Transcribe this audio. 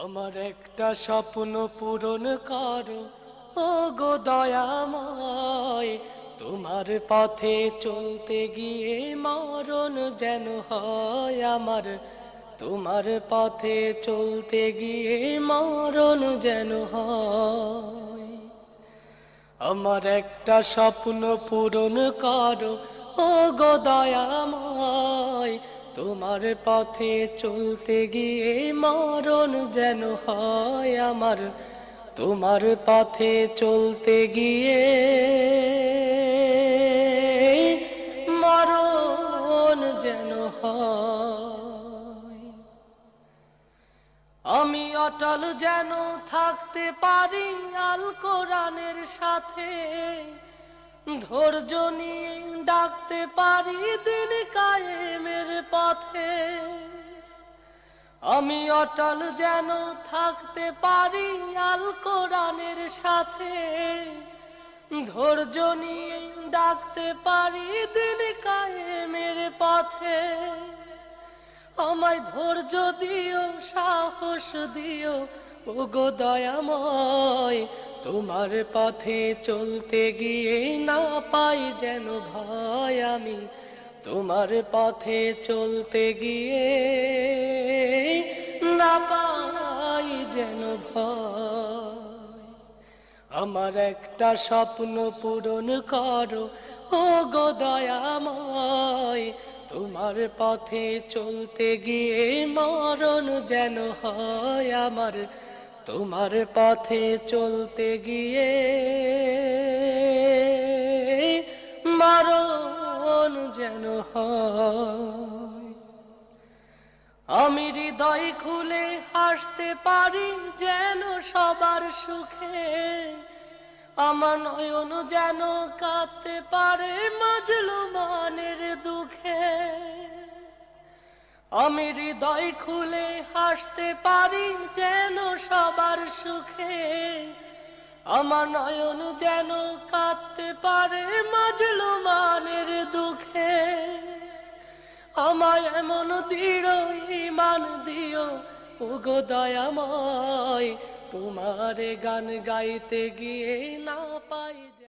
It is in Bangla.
আমার একটা স্বপ্ন পূরণ করো ও গো দয়াময়, তোমার পথে চলতে গিয়ে মরণ যেন হয় আমার। তোমার পথে চলতে গিয়ে মরণ যেন হয়। আমার একটা স্বপ্ন পূরণ করো ও গো দয়াময়, তোমার পথে চলতে গিয়ে মরণ যেন হয় আমার। তোমার পথে চলতে গিয়ে মরণ যেন হয়। আমি অটল যেন থাকতে পারি আল কোরআনের সাথে, ধৈর্য নিয়ে ডাকতে পারি দিন কায়েমের পথে। আমি অটল যেন থাকতে পারি আল কোরআনের সাথে, ধৈর্য নিয়ে ডাকতে পারি দিন কায়েমের পথে। আমায় ধৈর্য দিও, সাহস দিও ও গো দয়াময়, তোমার পথে চলতে গিয়ে না পাই যেন ভয় আমি। তোমার পথে চলতে গিয়ে না পাই যেন ভয়। আমার একটা স্বপ্ন পূরণ করো ও গো দয়াময়, তোমার পথে চলতে গিয়ে মরণ যেন হয় আমার। তোমার পথে চলতে গিয়ে মরণ যেন হয়। আমি হৃদয় খুলে হাসতে পারি যেন সবার সুখে, আমার নয়ন যেন কাঁদতে পারে মাজলুমানের দুঃখে। আমি হৃদয় খুলে হাসতে পারি যেন সবার সুখে, আমার নয়ন যেন কাঁদতে পারে মাজলুমানের দুঃখে। আমায় এমন দৃঢ় ঈমান দিও ও গো দয়াময়, তোমার গান গাইতে গিয়ে না পাই।